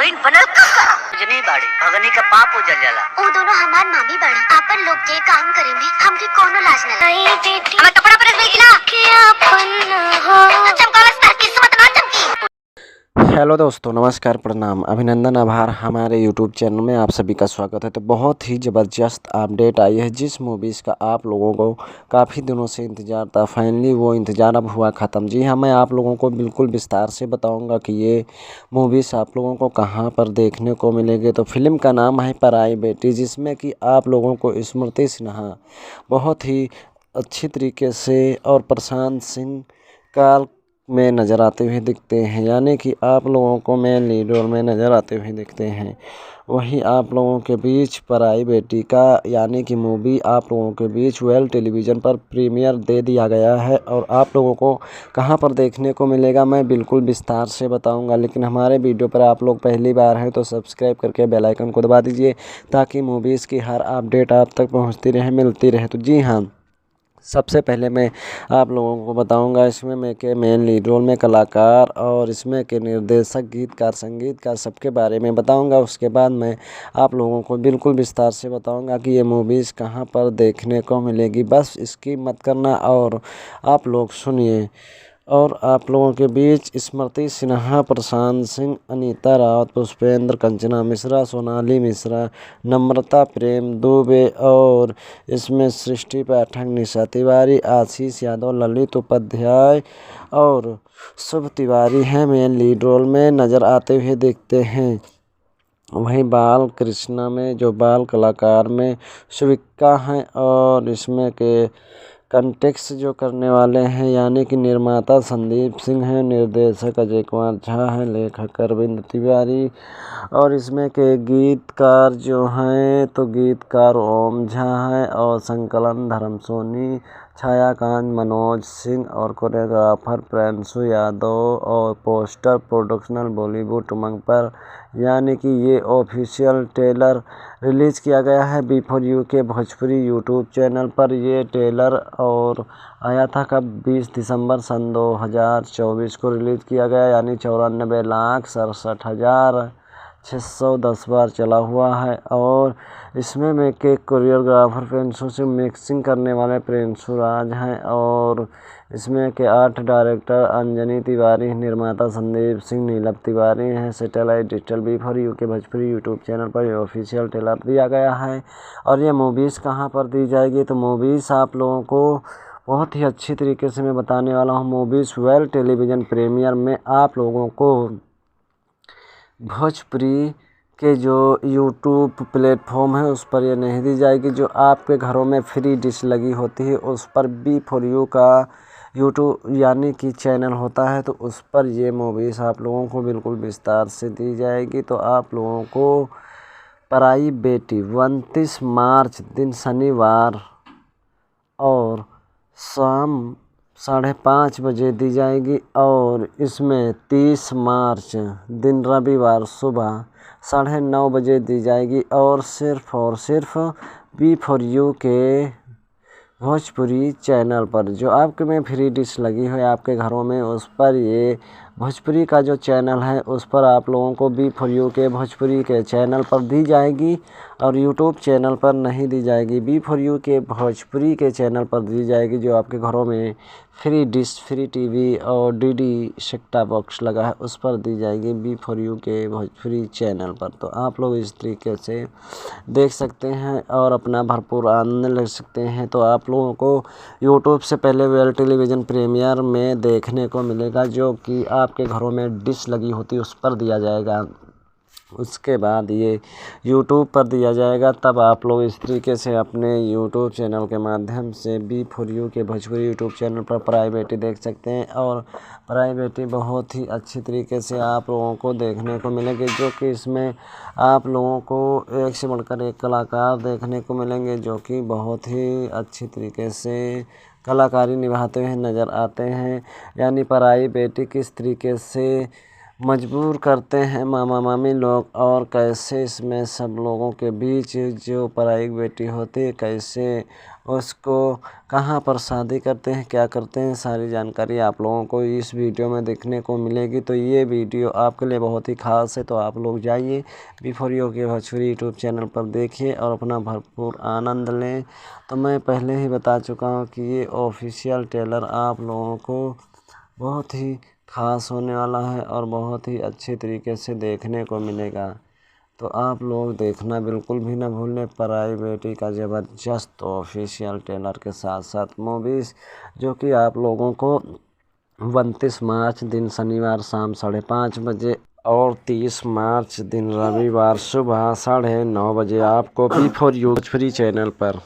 Heroine बनल कक्का जनी बाड़ी भगनी का पाप उजल जाला। वो दोनों हमार मामी बाड़ी। आपन लोग के काम करे में हमके कोनो लाज ना लगे। हमें कपड़ा प्रेस में गिला के अपन हो चमकावस तार किस्मत ना चमकी। हेलो दोस्तों, नमस्कार, प्रणाम, अभिनंदन, आभार। हमारे यूट्यूब चैनल में आप सभी का स्वागत है। तो बहुत ही ज़बरदस्त अपडेट आई है जिस मूवीज़ का आप लोगों को काफ़ी दिनों से इंतज़ार था। फाइनली वो इंतज़ार अब हुआ ख़त्म। जी हाँ, मैं आप लोगों को बिल्कुल विस्तार से बताऊंगा कि ये मूवीज़ आप लोगों को कहां पर देखने को मिलेगी। तो फिल्म का नाम है पराई बेटी, जिसमें कि आप लोगों को स्मृति सिन्हा बहुत ही अच्छी तरीके से और प्रशांत सिंह काल में नज़र आते हुए दिखते हैं, यानी कि आप लोगों को मेन लीड रोल में नज़र आते हुए दिखते हैं। वहीं आप लोगों के बीच पराई बेटी का यानी कि मूवी आप लोगों के बीच वर्ल्ड टेलीविज़न पर प्रीमियर दे दिया गया है। और आप लोगों को कहां पर देखने को मिलेगा मैं बिल्कुल विस्तार से बताऊंगा। लेकिन हमारे वीडियो पर आप लोग पहली बार हैं तो सब्सक्राइब करके बेल आइकन को दबा दीजिए ताकि मूवीज़ की हर अपडेट आप तक पहुँचती रहे, मिलती रहे। तो जी हाँ, सबसे पहले मैं आप लोगों को बताऊंगा इसमें मैं के मेन लीड रोल में कलाकार और इसमें के निर्देशक, गीतकार, संगीतकार सबके बारे में बताऊंगा। उसके बाद मैं आप लोगों को बिल्कुल विस्तार से बताऊंगा कि ये मूवीज़ कहां पर देखने को मिलेगी। बस इसकी मत करना और आप लोग सुनिए। और आप लोगों के बीच स्मृति सिन्हा, प्रशांत सिंह, अनीता रावत, पुष्पेंद्र, कंचना मिश्रा, सोनाली मिश्रा, नम्रता प्रेम दुबे और इसमें सृष्टि पाठक, निशा तिवारी, आशीष यादव, ललित उपाध्याय और शुभ तिवारी हैं मेन लीड रोल में नज़र आते हुए दिखते हैं। वहीं बाल कृष्णा में जो बाल कलाकार में शुभिका हैं और इसमें के कंटेक्स जो करने वाले हैं यानी कि निर्माता संदीप सिंह हैं, निर्देशक अजय कुमार झा हैं, लेखक अरविंद तिवारी और इसमें के गीतकार जो हैं तो गीतकार ओम झा हैं और संकलन धर्म सोनी, छायाकांत मनोज सिंह और कोरियोग्राफर प्रियांशु यादव और पोस्टर प्रोडक्शनल बॉलीवुड उमंग पर, यानी कि ये ऑफिशियल ट्रेलर रिलीज़ किया गया है B4U के भोजपुरी यूट्यूब चैनल पर। ये ट्रेलर और आया था कब 20 दिसंबर सन 2024 को रिलीज़ किया गया, यानी 94,67,610 बार चला हुआ है। और इसमें में के कोरियोग्राफर प्रियांशु से मिक्सिंग करने वाले प्रियांशु राज हैं और इसमें के 8 डायरेक्टर अंजनी तिवारी, निर्माता संदीप सिंह, नीलम तिवारी हैं। सैटेलाइट डिजिटल B4U के भोजपुरी यूट्यूब चैनल पर ये ऑफिशियल ट्रेलर दिया गया है। और ये मूवीज़ कहाँ पर दी जाएगी तो मूवीज़ आप लोगों को बहुत ही अच्छी तरीके से मैं बताने वाला हूँ। मूवीज़ वर्ल्ड टेलीविज़न प्रीमियर में आप लोगों को भोजपुरी के जो यूट्यूब प्लेटफॉर्म है उस पर ये नहीं दी जाएगी। जो आपके घरों में फ्री डिश लगी होती है उस पर B4U का यूट्यूब यानी कि चैनल होता है तो उस पर ये मूवीज़ आप लोगों को बिल्कुल विस्तार से दी जाएगी। तो आप लोगों को पराई बेटी 29 मार्च दिन शनिवार और शाम 5:30 बजे दी जाएगी। और इसमें 30 मार्च दिन रविवार सुबह 9:30 बजे दी जाएगी। और सिर्फ B4U के भोजपुरी चैनल पर जो आपके में फ्री डिश लगी है आपके घरों में उस पर ये भोजपुरी का जो चैनल है उस पर आप लोगों को B4U के भोजपुरी के चैनल पर दी जाएगी और यूट्यूब चैनल पर नहीं दी जाएगी। B4U के भोजपुरी के चैनल पर दी जाएगी जो आपके घरों में फ्री डिश, फ्री टीवी और DD सेट बॉक्स लगा है उस पर दी जाएगी B4U के भोजपुरी चैनल पर। तो आप लोग इस तरीके से देख सकते हैं और अपना भरपूर आनंद ले सकते हैं। तो आप लोगों को यूट्यूब से पहले वर्ल्ड टेलीविज़न प्रीमियर में देखने को मिलेगा जो कि आपके घरों में डिश लगी होती है उस पर दिया जाएगा। उसके बाद ये यूट्यूब पर दिया जाएगा तब आप लोग इस तरीके से अपने यूट्यूब चैनल के माध्यम से B4U के भोजपुरी यूट्यूब चैनल पर पराई बेटी देख सकते हैं। और पराई बेटी बहुत ही अच्छी तरीके से आप लोगों को देखने को मिलेगी जो कि इसमें आप लोगों को एक से बढ़कर एक कलाकार देखने को मिलेंगे जो कि बहुत ही अच्छी तरीके से कलाकारी निभाते हुए नज़र आते हैं। यानी पराई बेटी किस तरीके से मजबूर करते हैं मामा मामी लोग, और कैसे इसमें सब लोगों के बीच जो पराई बेटी होती है कैसे उसको कहाँ पर शादी करते हैं, क्या करते हैं, सारी जानकारी आप लोगों को इस वीडियो में देखने को मिलेगी। तो ये वीडियो आपके लिए बहुत ही खास है, तो आप लोग जाइए बिफोर यू के भोजपुरी यूट्यूब चैनल पर देखिए और अपना भरपूर आनंद लें। तो मैं पहले ही बता चुका हूँ कि ये ऑफिशियल ट्रेलर आप लोगों को बहुत ही खास होने वाला है और बहुत ही अच्छे तरीके से देखने को मिलेगा। तो आप लोग देखना बिल्कुल भी ना भूलें पराई बेटी का ज़बरदस्त ऑफिशियल ट्रेलर के साथ साथ मूवीज़, जो कि आप लोगों को 29 मार्च दिन शनिवार शाम 5:30 बजे और 30 मार्च दिन रविवार सुबह 9:30 बजे आपको बी4 यू भोजपुरी चैनल पर